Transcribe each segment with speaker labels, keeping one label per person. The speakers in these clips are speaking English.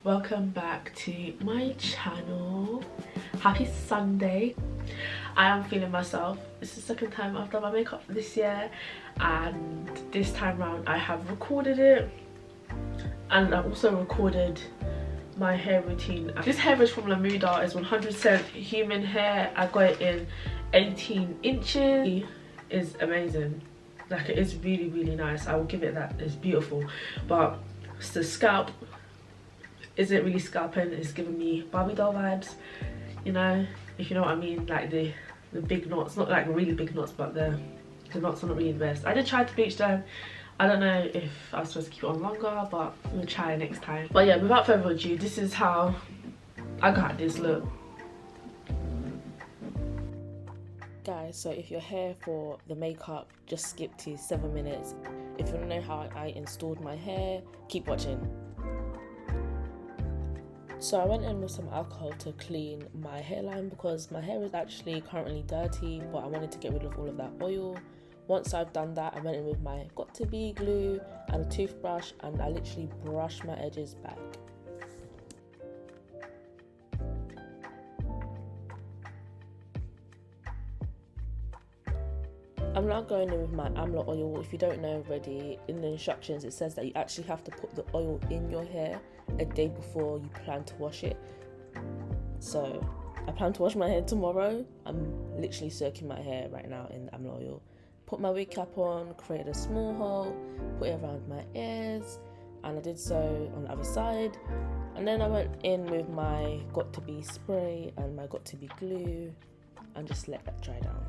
Speaker 1: Welcome back to my channel. Happy Sunday. I am feeling myself. It's the second time I've done my makeup for this year, and this time round I have recorded it, and I've also recorded my hair routine. This hair is from Lamuda. It's 100% human hair. I got it in 18 inches. It is amazing. Like, it is really nice. I will give it that. It's beautiful, but it's the scalp isn't really scalping. It's giving me Barbie doll vibes, you know, if you know what I mean. Like the big knots, not like really big knots, but the knots are not really the best. I did try to bleach them. I don't know if I was supposed to keep it on longer, but we'll try next time. But yeah, without further ado, this is how I got this look. Guys, so if you're here for the makeup, just skip to 7 minutes. If you want to know how I installed my hair, keep watching. So I went in with some alcohol to clean my hairline because my hair is actually currently dirty, but I wanted to get rid of all of that oil. Once I've done that, I went in with my got2b glue and a toothbrush, and I literally brushed my edges back. I'm now going in with my amla oil. If you don't know already, in the instructions it says that you actually have to put the oil in your hair a day before you plan to wash it. So I plan to wash my hair tomorrow. I'm literally soaking my hair right now in the amla oil. Put my wig cap on, created a small hole, put it around my ears, and I did so on the other side. And then I went in with my got2b spray and my got2b glue and just let that dry down.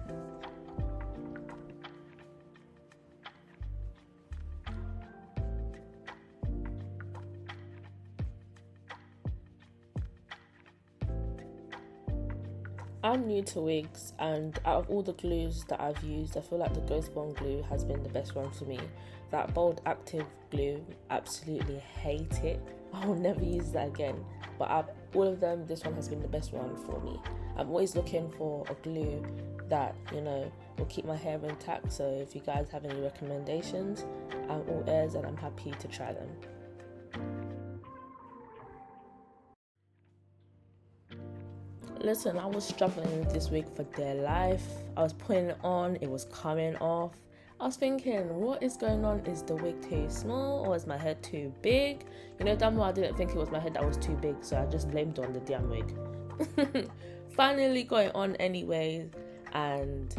Speaker 1: I'm new to wigs, and out of all the glues that I've used, I feel like the Ghost Bond glue has been the best one for me. That bold active glue, absolutely hate it. I will never use that again. But out of all of them, this one has been the best one for me. I'm always looking for a glue that, you know, will keep my hair intact. So if you guys have any recommendations, I'm all ears and I'm happy to try them. Listen, I was struggling with this wig for dear life. I was putting it on, it was coming off. I was thinking, what is going on? Is the wig too small or is my head too big? You know, damn well I didn't think it was my head that was too big, so I just blamed it on the damn wig. Finally got it on anyways, and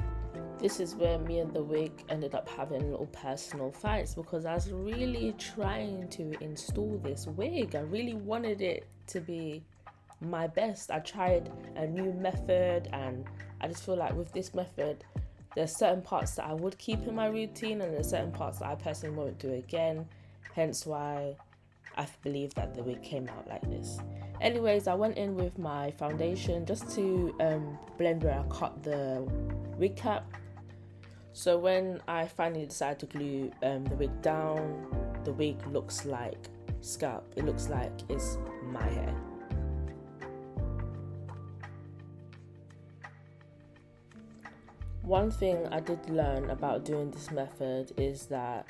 Speaker 1: this is where me and the wig ended up having little personal fights because I was really trying to install this wig. I really wanted it to be my best. I tried a new method, and I just feel like with this method there's certain parts that I would keep in my routine and there's certain parts that I personally won't do again, hence why I believe that the wig came out like this. Anyways, I went in with my foundation just to blend where I cut the wig cap. So when I finally decided to glue the wig down, the wig looks like scalp. It looks like it's my hair. One thing I did learn about doing this method is that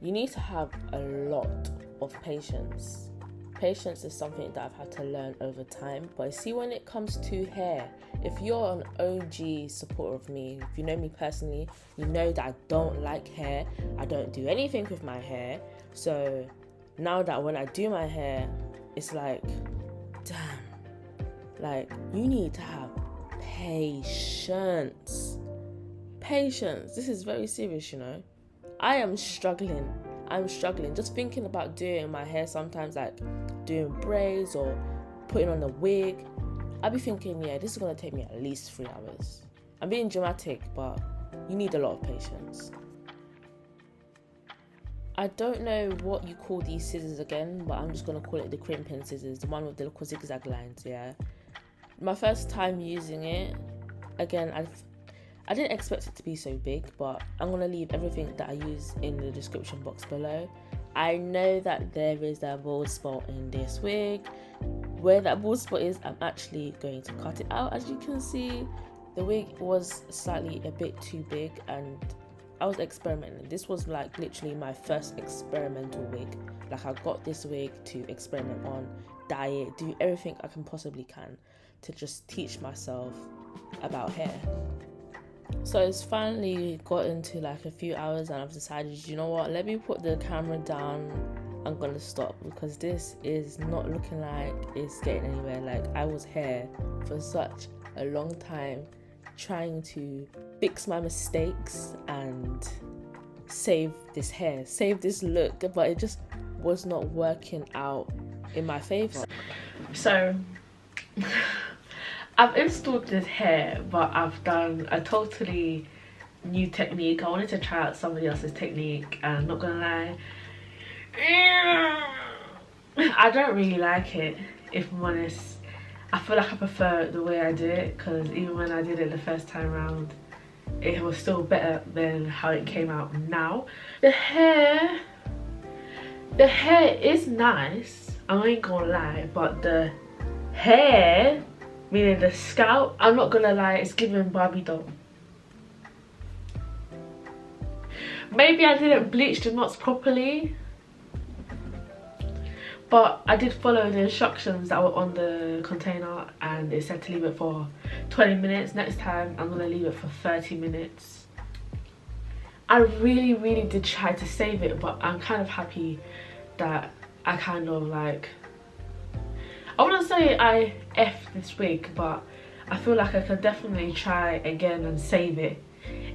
Speaker 1: you need to have a lot of patience. Patience is something that I've had to learn over time, but see, when it comes to hair, if you're an OG supporter of me, if you know me personally, you know that I don't like hair. I don't do anything with my hair. So now that when I do my hair, it's like, damn, like, you need to have patience. Patience. This is very serious, you know. I am struggling. I'm struggling just thinking about doing my hair sometimes, like doing braids or putting on a wig. I'll be thinking, yeah, this is going to take me at least 3 hours. I'm being dramatic, but you need a lot of patience. I don't know what you call these scissors again, but I'm just going to call it the crimping scissors, the one with the little zigzag lines, yeah. My first time using it, again, I didn't expect it to be so big, but I'm going to leave everything that I use in the description box below. I know that there is a bald spot in this wig. Where that bald spot is, I'm actually going to cut it out. As you can see, the wig was slightly a bit too big, and I was experimenting. This was like literally my first experimental wig. Like, I got this wig to experiment on, diet, do everything I can possibly can to just teach myself about hair. So it's finally got into like a few hours and I've decided, you know what, let me put the camera down. I'm gonna stop because this is not looking like it's getting anywhere. Like, I was here for such a long time trying to fix my mistakes and save this hair, save this look, but it just was not working out in my favor. So I've installed this hair, but I've done a totally new technique. I wanted to try out somebody else's technique, and I'm not gonna lie, I don't really like it, if I'm honest. I feel like I prefer the way I did it, because even when I did it the first time around, it was still better than how it came out now. The hair is nice, I ain't gonna lie, but the hair, meaning the scalp, I'm not gonna lie, it's giving Barbie doll. Maybe I didn't bleach the knots properly, but I did follow the instructions that were on the container, and it said to leave it for 20 minutes. Next time I'm gonna leave it for 30 minutes. I really did try to save it, but I'm kind of happy that I kind of like, I wouldn't say I F this wig, but I feel like I can definitely try again and save it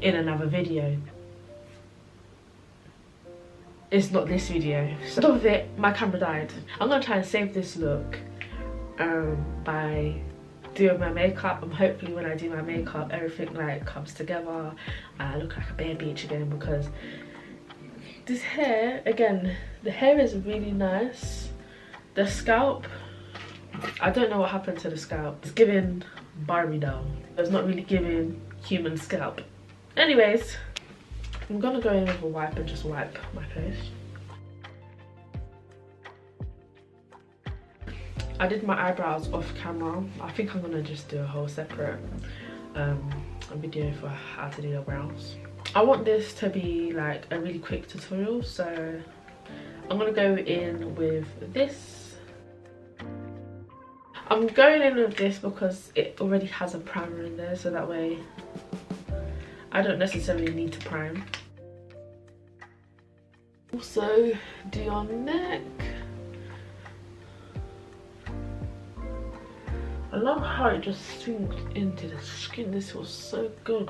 Speaker 1: in another video. It's not this video. So top of it, my camera died. I'm gonna try and save this look by doing my makeup, and hopefully when I do my makeup everything like comes together and I look like a bad bitch again, because this hair, again, the hair is really nice. The scalp, I don't know what happened to the scalp. It's giving Barbie doll. It's not really giving human scalp. Anyways, I'm gonna go in with a wipe and just wipe my face. I did my eyebrows off camera. I think I'm gonna just do a whole separate video for how to do the brows. I want this to be like a really quick tutorial, so I'm gonna go in with this. I'm going in with this because it already has a primer in there, so that way I don't necessarily need to prime. Also do your neck. I love how it just sinks into the skin. This feels so good.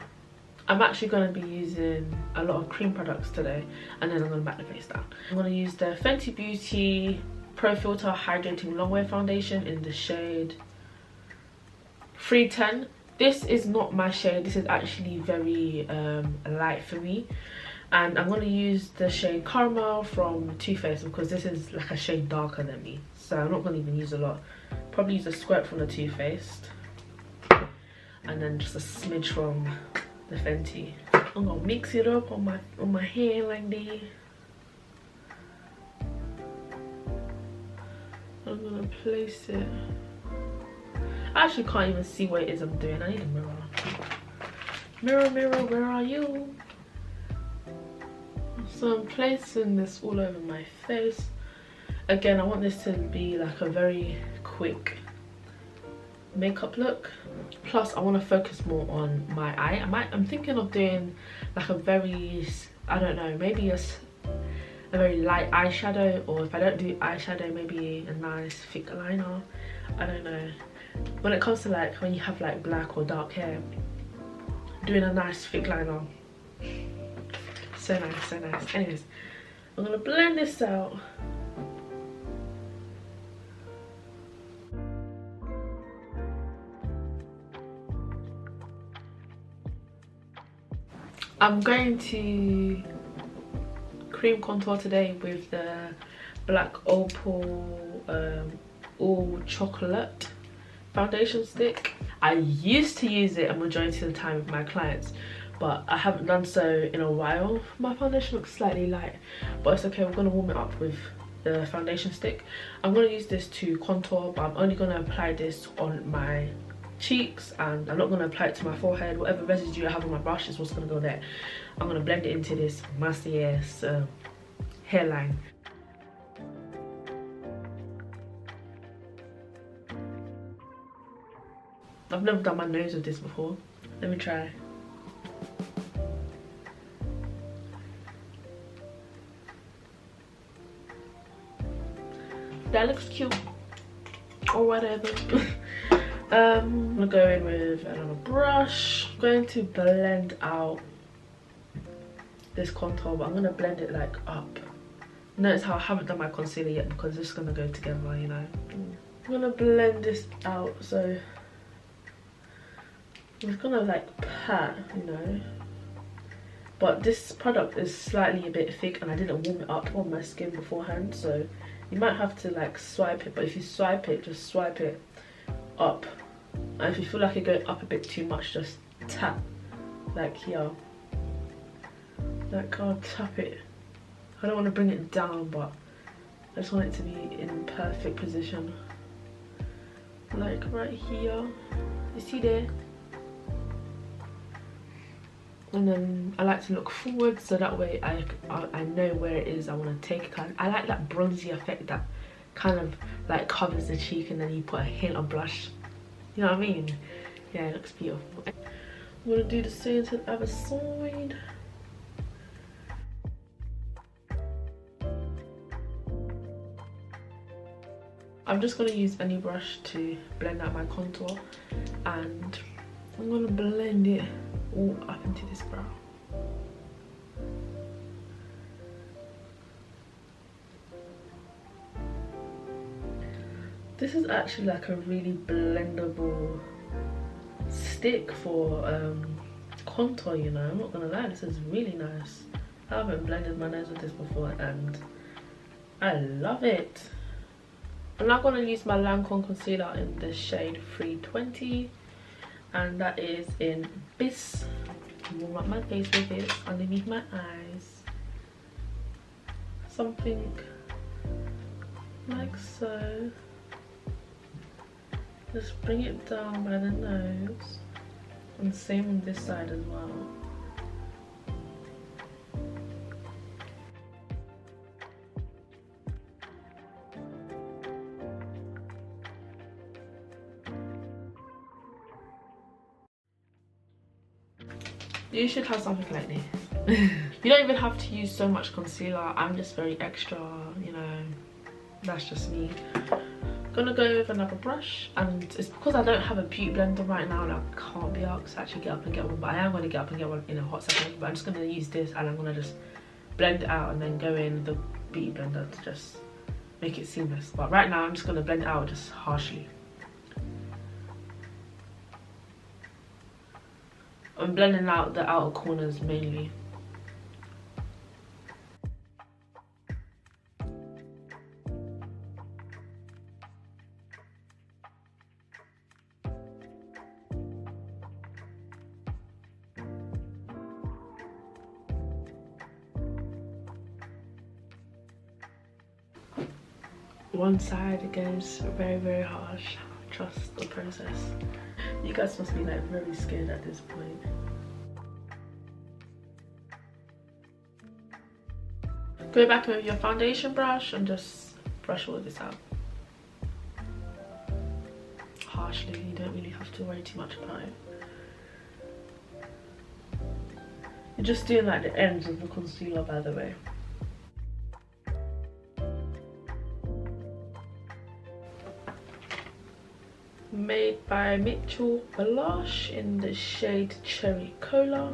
Speaker 1: I'm actually going to be using a lot of cream products today, and then I'm going to back the face down. I'm going to use the Fenty Beauty Pro Filter Hydrating Longwear Foundation in the shade 310. This is not my shade. This is actually very light for me. And I'm going to use the shade Caramel from Too Faced, because this is like a shade darker than me. So I'm not going to even use a lot. Probably use a squirt from the Too Faced. And then just a smidge from the Fenty. I'm going to mix it up on my hair like this. I'm going to place it. I actually can't even see what it is I'm doing. I need a mirror. Mirror, mirror, where are you? So I'm placing this all over my face. Again, I want this to be like a very quick makeup look. Plus, I want to focus more on my eye. I'm thinking of doing like a very, I don't know, maybe a very light eyeshadow, or if I don't do eyeshadow, maybe a nice thick liner. I don't know. When it comes to like when you have like black or dark hair, doing a nice thick liner, so nice, so nice. Anyways, I'm gonna blend this out. I'm going to cream contour today with the Black Opal All Chocolate foundation stick. I used to use it a majority of the time with my clients, but I haven't done so in a while. My foundation looks slightly light, but it's okay. We're going to warm it up with the foundation stick. I'm going to use this to contour, but I'm only going to apply this on my cheeks, and I'm not going to apply it to my forehead. Whatever residue I have on my brush is what's going to go there. I'm going to blend it into this musty ass hairline. I've never done my nose with this before. Let me try. That looks cute. Or whatever. I'm gonna go in with another brush. I'm going to blend out this contour, but I'm gonna blend it like up. Notice how I haven't done my concealer yet because it's gonna go together, you know. I'm gonna blend this out, so I'm just gonna like pat, you know. But this product is slightly a bit thick and I didn't warm it up on my skin beforehand, so you might have to like swipe it, but if you swipe it, just swipe it up. And if you feel like you're going up a bit too much, just tap like here. Like I'll tap it. I don't want to bring it down, but I just want it to be in perfect position. Like right here. You see there? And then I like to look forward so that way I know where it is I want to take it. I like that bronzy effect that kind of like covers the cheek and then you put a hint of blush. You know what I mean? Yeah, it looks beautiful. I'm going to do the same to the other side. I'm just going to use any brush to blend out my contour, and I'm going to blend it all up into this brow. This is actually like a really blendable stick for contour, you know. I'm not gonna lie, this is really nice. I haven't blended my nose with this before and I love it. I'm now gonna use my Lancome concealer in the shade 320, and that is in Bis. Warm up my face with it underneath my eyes, something like so. Just bring it down by the nose, and same on this side as well. You should have something like this. You don't even have to use so much concealer. I'm just very extra, you know, that's just me. Gonna go with another brush, and it's because I don't have a beauty blender right now and I can't be asked to actually get up and get one, but I am gonna get up and get one in a hot second. But I'm just gonna use this and I'm gonna just blend it out and then go in the beauty blender to just make it seamless. But right now I'm just gonna blend it out just harshly. I'm blending out the outer corners mainly. One side it goes very, very harsh. Trust the process. You guys must be like very scared at this point. Go back with your foundation brush and just brush all of this out harshly. You don't really have to worry too much about it. You're just doing like the ends of the concealer, by the way. Made by Mitchell Blush in the shade Cherry Cola.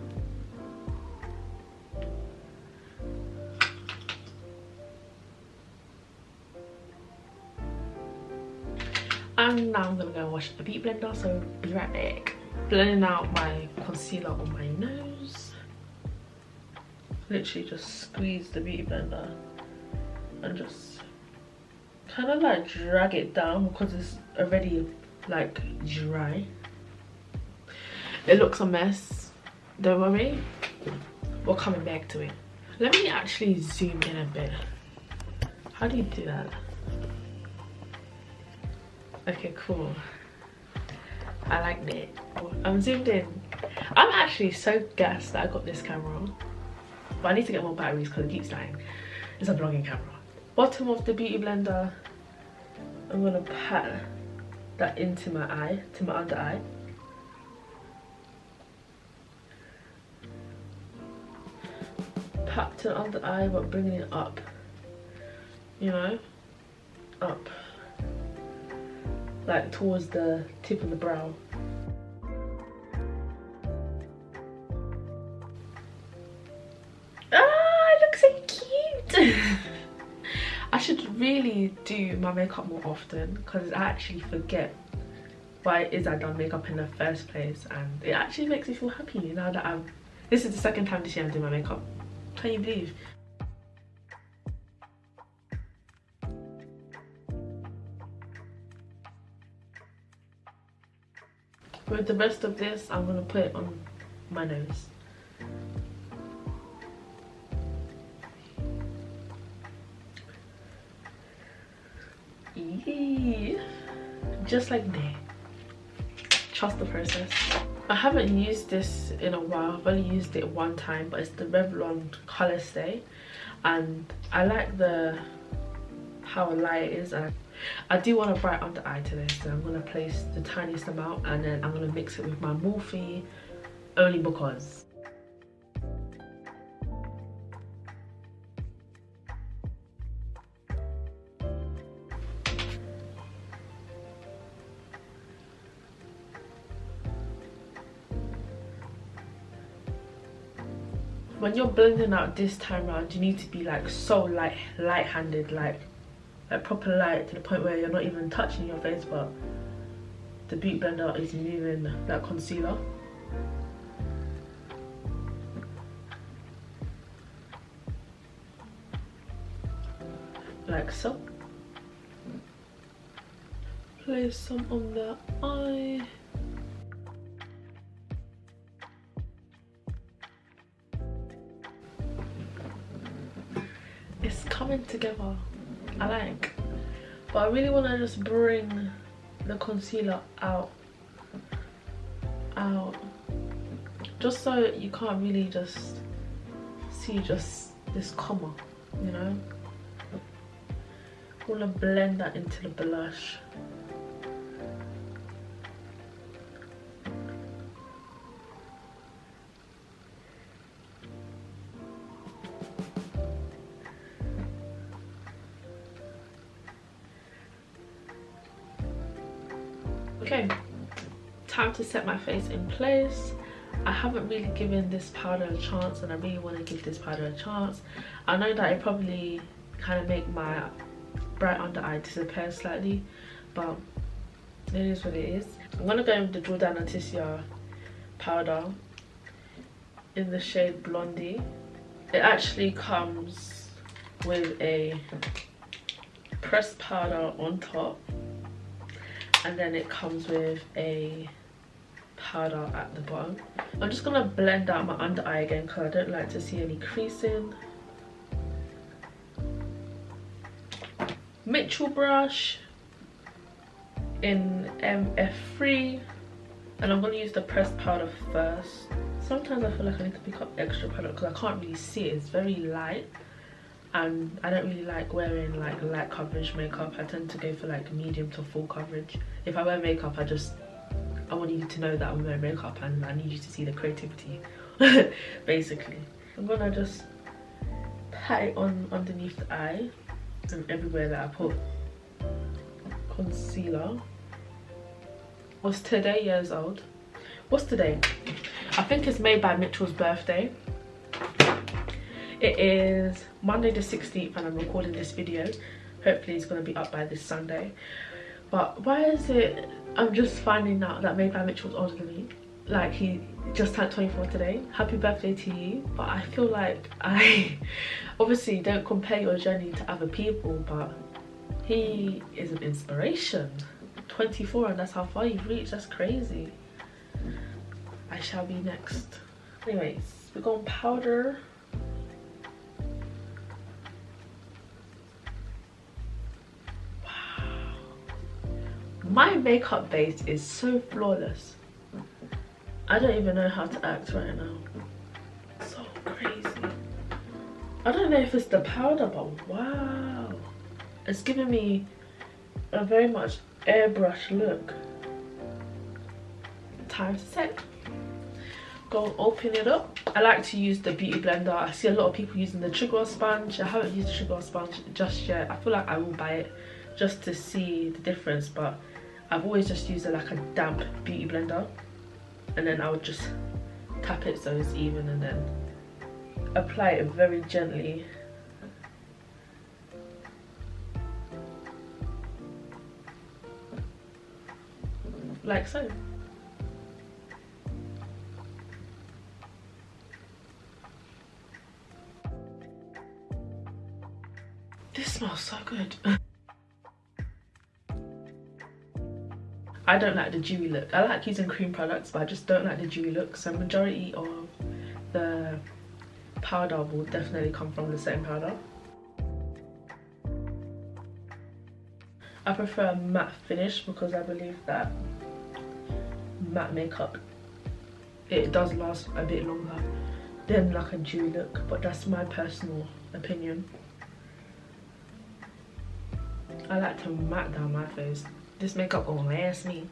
Speaker 1: And now I'm gonna go and wash the beauty blender, so be right back. Blending out my concealer on my nose. Literally just squeeze the beauty blender and just kind of like drag it down because it's already like dry. It looks a mess, don't worry, we're coming back to it. Let me actually zoom in a bit. How do you do that? Okay, cool. I like that. I'm zoomed in. I'm actually so gassed that I got this camera, but I need to get more batteries because it keeps dying. It's a vlogging camera. Bottom of the beauty blender, I'm gonna pat that into my eye, to my under eye. impacting on the eye but bringing it up, you know, up, like towards the tip of the brow. Ah, it looks so cute. I should really do my makeup more often because I actually forget why it is I done makeup in the first place, and it actually makes me feel happy now that this is the second time this year I'm doing my makeup. Can you believe? With the rest of this, I'm gonna put it on my nose. Yee. Just like that. Trust the process. I haven't used this in a while. I've only used it one time, but it's the Revlon Color Stay, and I like how light it is, and I do want a bright under eye today, so I'm gonna place the tiniest amount and then I'm gonna mix it with my Morphe, only because. When you're blending out this time around, you need to be like so light-handed, like proper light, to the point where you're not even touching your face, but the beauty blender is moving that concealer. Like so. Place some on the eye. It's coming together, I like, but I really want to just bring the concealer out, just so you can't really just see just this comma, you know. I want to blend that into the blush. Okay, time to set my face in place. I haven't really given this powder a chance, and I really want to give this powder a chance. I know that it probably kind of make my bright under eye disappear slightly, but it is what it is. I'm going to go with the Jordana Tissia powder in the shade Blondie. It actually comes with a pressed powder on top, and then it comes with a powder at the bottom. I'm just gonna blend out my under eye again because I don't like to see any creasing. Mitchell brush in MF3, and I'm gonna use the pressed powder first. Sometimes I feel like I need to pick up extra product because I can't really see it. It's very light, and I don't really like wearing like light coverage makeup. I tend to go for like medium to full coverage. If I wear makeup, I want you to know that I'm wearing makeup, and I need you to see the creativity. Basically, I'm gonna just pat it on underneath the eye and everywhere that I put concealer. Was today years old? What's today? I think it's made by Mitchell's birthday. It is Monday the 16th and I'm recording this video. Hopefully it's going to be up by this Sunday. But why is it I'm just finding out that Made by Mitchell's older than me? Like, he just turned 24 today. Happy birthday to you. But I feel like I obviously don't compare your journey to other people, but he is an inspiration. 24 and that's how far you've reached. That's crazy. I shall be next. Anyways, we're going powder. My makeup base is so flawless. I don't even know how to act right now. So crazy. I don't know if it's the powder, but wow. It's giving me a very much airbrush look. Time to set.
Speaker 2: go open it up. I like to use the beauty blender. I see a lot of people using the sugar sponge. I haven't used the sugar sponge just yet. I feel like I will buy it just to see the difference, but I've always just used like a damp beauty blender, and then I would just tap it so it's even and then apply it very gently. Like so. This smells so good. I don't like the dewy look. I like using cream products, but I just don't like the dewy look. So majority of the powder will definitely come from the same powder. I prefer a matte finish because I believe that matte makeup, it does last a bit longer than like a dewy look, but that's my personal opinion. I like to matte down my face. This makeup gonna last me.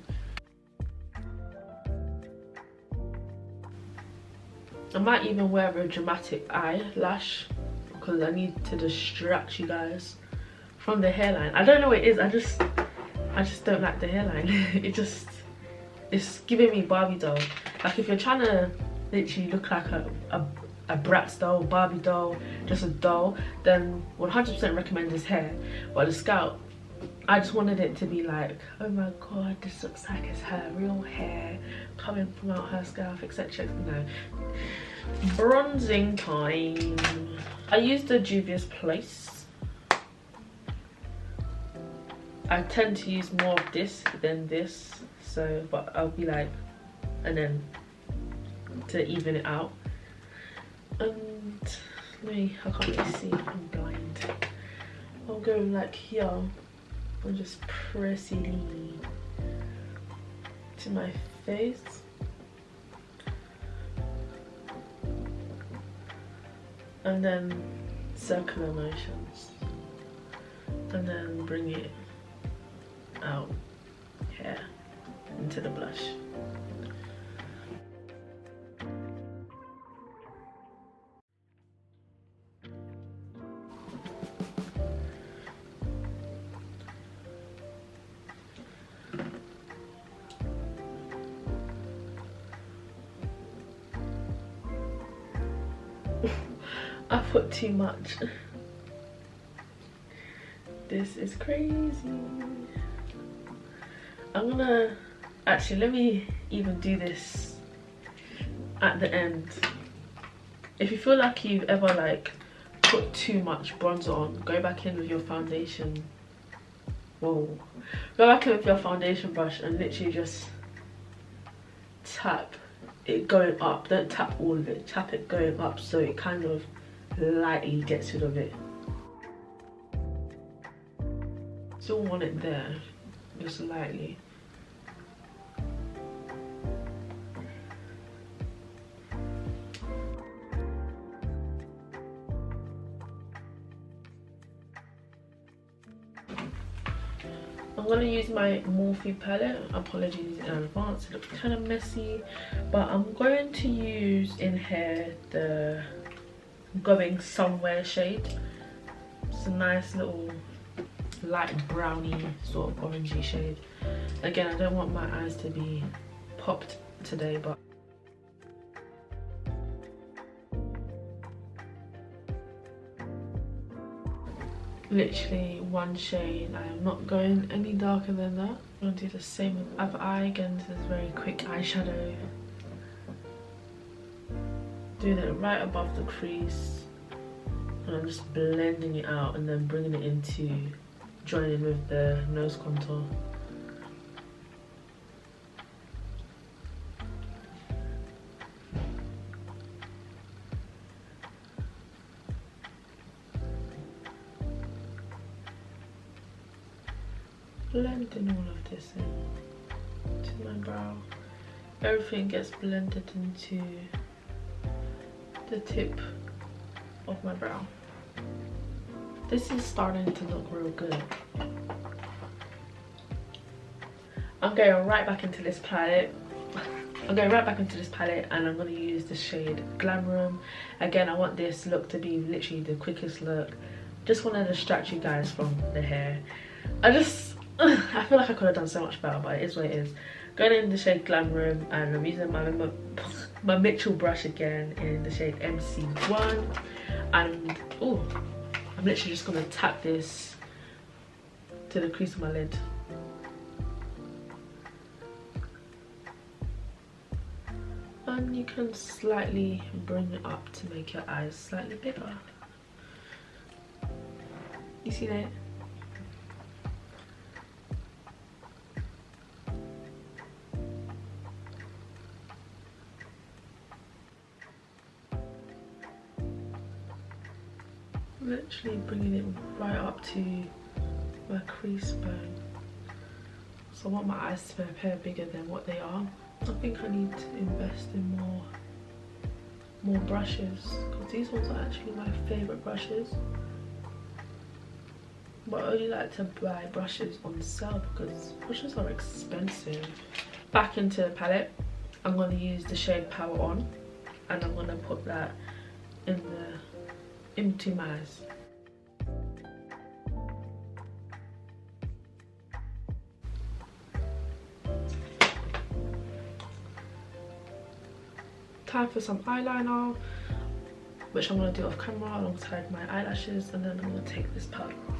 Speaker 2: I might even wear a dramatic eyelash because I need to distract you guys from the hairline. I don't know what it is, I just don't like the hairline. It's giving me Barbie doll. Like if you're trying to literally look like a Bratz doll, Barbie doll, just a doll, then 100% recommend this hair. But the scalp, I just wanted it to be like, oh my god, this looks like it's her real hair coming from out her scalp, etc. No. Bronzing time. I used the Juvia's Place. I tend to use more of this than this, so, but I'll be like, and then to even it out. And I can't really see, I'm blind. I'll go like here and just press it to my face. And then circular motions. And then bring it out here into the blush. I put too much. This is crazy. I'm gonna actually, let me even do this at the end. If you feel like you've ever like put too much bronzer on, go back in with your foundation. Whoa. Go back in with your foundation brush and literally just tap it going up. Don't tap all of it, tap it going up so it kind of lightly gets rid of it. Still want it there, just lightly. I'm gonna use my Morphe palette. Apologies in advance, it looks kind of messy, but I'm going to use in here the Going Somewhere shade. It's a nice little light browny sort of orangey shade. Again, I don't want my eyes to be popped today, but literally one shade. I am not going any darker than that. I'm gonna do the same with other eye. Again, this is very quick eyeshadow. Doing it right above the crease, and I'm just blending it out and then bringing it into joining with the nose contour. Blending all of this in to my brow. Everything gets blended into the tip of my brow. This is starting to look real good. I'm going right back into this palette. And I'm going to use the shade Glam. Again, I want this look to be literally the quickest look. Just want to distract you guys from the hair. I feel like I could have done so much better, but it is what it is. Going in the shade Glam, and I'm using my Mitchell brush again in the shade MC1. And oh, I'm literally just gonna tap this to the crease of my lid. And you can slightly bring it up to make your eyes slightly bigger. You see that? Literally bringing it right up to my crease bone. So I want my eyes to appear bigger than what they are. I think I need to invest in more brushes, because these ones are actually my favourite brushes. But I only like to buy brushes on sale because brushes are expensive. Back into the palette, I'm going to use the shade Power On, and I'm going to put that into my eyes. Time for some eyeliner, which I'm going to do off camera alongside my eyelashes, and then I'm going to take this powder off.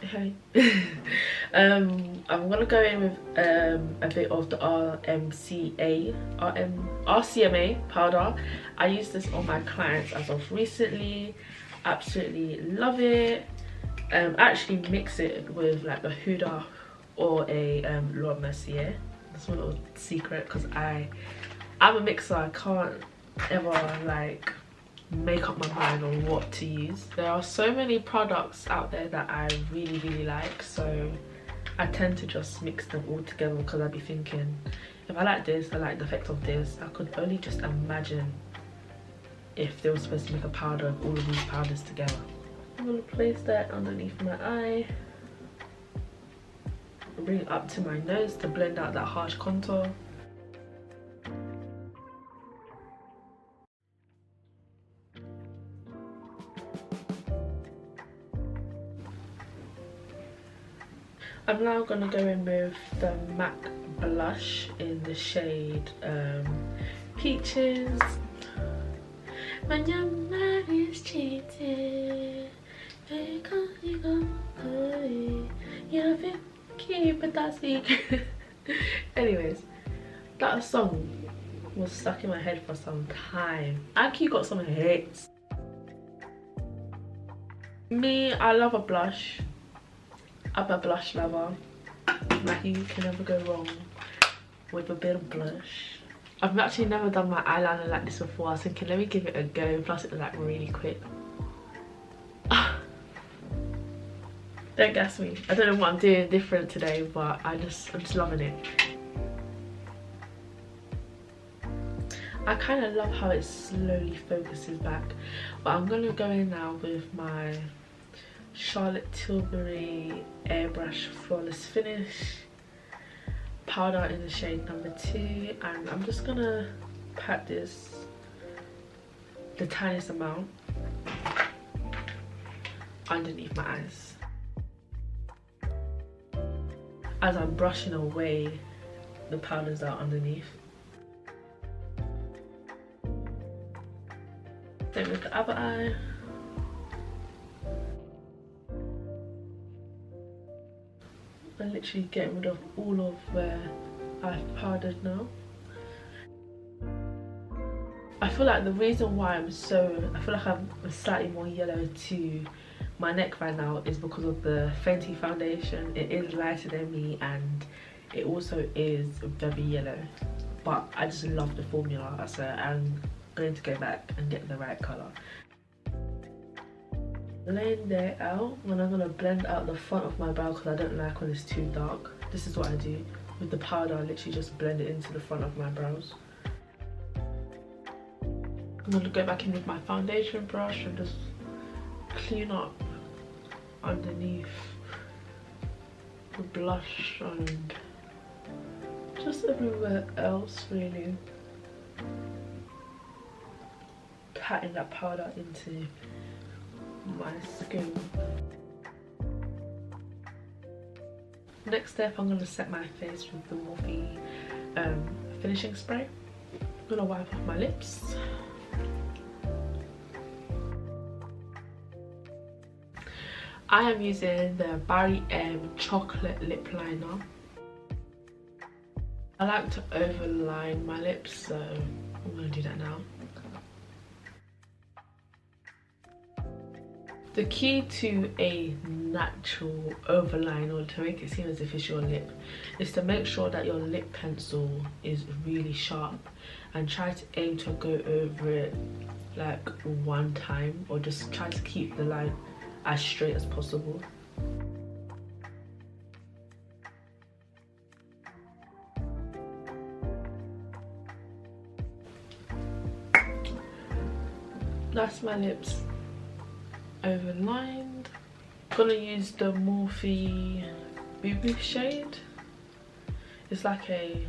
Speaker 2: Okay. I'm gonna go in with a bit of the RCMA powder. I used this on my clients as of recently. Absolutely love it. Actually mix it with like a Huda or a Laura Mercier. That's my little secret, because I'm a mixer. I can't ever like make up my mind on what to use. There are so many products out there that I really like, so I tend to just mix them all together, because I'd be thinking, if I like this, I like the effect of this. I could only just imagine if they were supposed to make a powder of all of these powders together. I'm gonna place that underneath my eye, bring it up to my nose to blend out that harsh contour. I'm now going to go in with the MAC blush in the shade Peaches. When your mind is cheating, you keep it that secret. Anyways, that song was stuck in my head for some time. Aki got some hits. Me, I love a blush. I'm a blush lover. Like, you can never go wrong with a bit of blush. I've actually never done my eyeliner like this before. I was thinking, let me give it a go. Plus it's like really quick. Don't gas me. I don't know what I'm doing different today, but I'm just loving it. I kind of love how it slowly focuses back. But I'm going to go in now with my Charlotte Tilbury Airbrush Flawless Finish powder in the shade number 2, and I'm just gonna pat this the tiniest amount underneath my eyes as I'm brushing away the powders that are underneath. Same with the other eye. I'm literally getting rid of all of where I've powdered now. I feel like the reason why I feel like I'm slightly more yellow to my neck right now is because of the Fenty foundation. It is lighter than me and it also is very yellow, but I just love the formula, so I'm going to go back and get the right colour. Laying there out, when I'm going to blend out the front of my brow because I don't like when it's too dark. This is what I do with the powder. I literally just blend it into the front of my brows. I'm going to go back in with my foundation brush and just clean up underneath the blush and just everywhere else really. Patting that powder into my skin. Next step, I'm going to set my face with the Morphe finishing spray. I'm going to wipe off my lips. I am using the Barry M chocolate lip liner. I like to overline my lips, so I'm going to do that now. The key to a natural overline, or to make it seem as if it's your lip, is to make sure that your lip pencil is really sharp and try to aim to go over it like one time, or just try to keep the line as straight as possible. That's my lips overlined. I'm gonna use the Morphe Boo Boo shade. It's like a,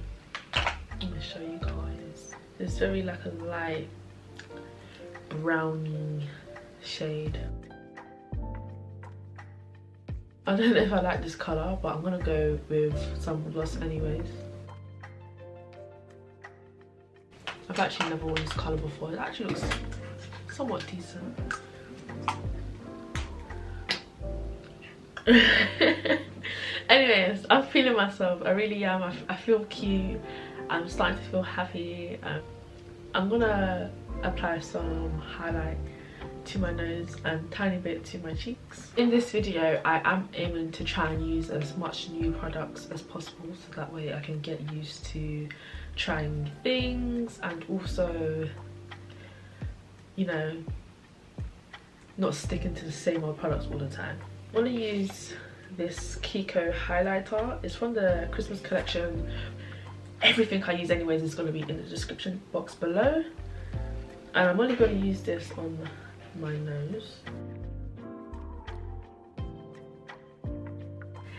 Speaker 2: let me show you guys. It's very like a light browny shade. I don't know if I like this colour, but I'm gonna go with some gloss anyways. I've actually never worn this colour before. It actually looks somewhat decent. Anyways, I'm feeling myself. I really am. I feel cute. I'm starting to feel happy. I'm gonna apply some highlight to my nose and tiny bit to my cheeks. In this video, I am aiming to try and use as much new products as possible, so that way I can get used to trying things and also, you know, not sticking to the same old products all the time. I want to use this Kiko highlighter. It's from the Christmas collection. Everything I use anyways is going to be in the description box below, and I'm only going to use this on my nose.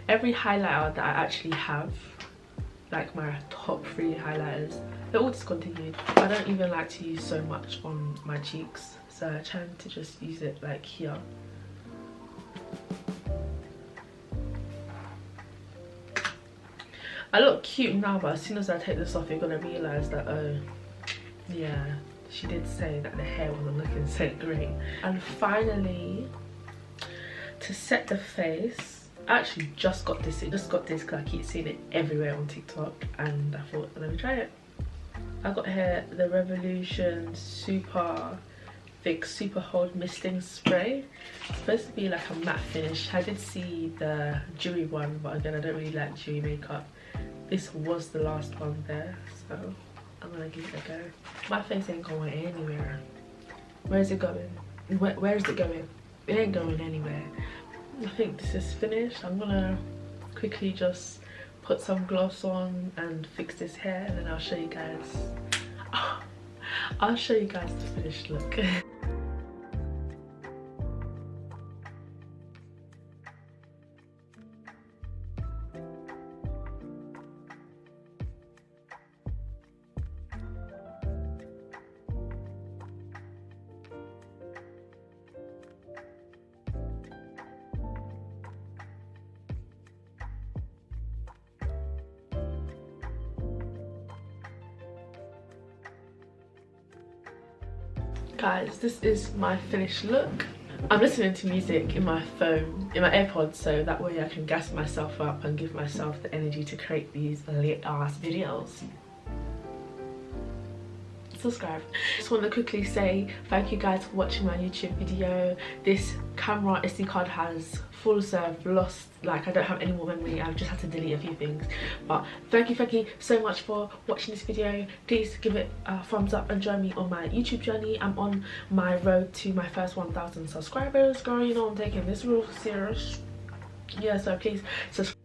Speaker 2: Every highlighter that I actually have, like my top 3 highlighters, they're all discontinued. I don't even like to use so much on my cheeks, so I try to just use it like here. I look cute now, but as soon as I take this off, you're gonna realise that, oh yeah, she did say that the hair wasn't looking so great. And finally, to set the face, I actually just got this because I keep seeing it everywhere on TikTok, and I thought, let me try it. I got here the Revolution Super Thick Super Hold Misting Spray. It's supposed to be like a matte finish. I did see the dewy one, but again, I don't really like dewy makeup. This was the last one there, so I'm gonna give it a go. My face ain't going anywhere. Where is it going? Where is it going? It ain't going anywhere. I think this is finished. I'm gonna quickly just put some gloss on and fix this hair, and then I'll show you guys. I'll show you guys the finished look. Guys, this is my finished look. I'm listening to music in my phone, in my AirPods, so that way I can gas myself up and give myself the energy to create these lit ass videos. Subscribe. Just want to quickly say thank you guys for watching my YouTube video. This camera SD card has full serve lost, like I don't have any more memory. I've just had to delete a few things, but thank you so much for watching this video. Please give it a thumbs up and join me on my YouTube journey. I'm on my road to my first 1,000 subscribers, girl. You know I'm taking this real serious. Yeah, so please subscribe.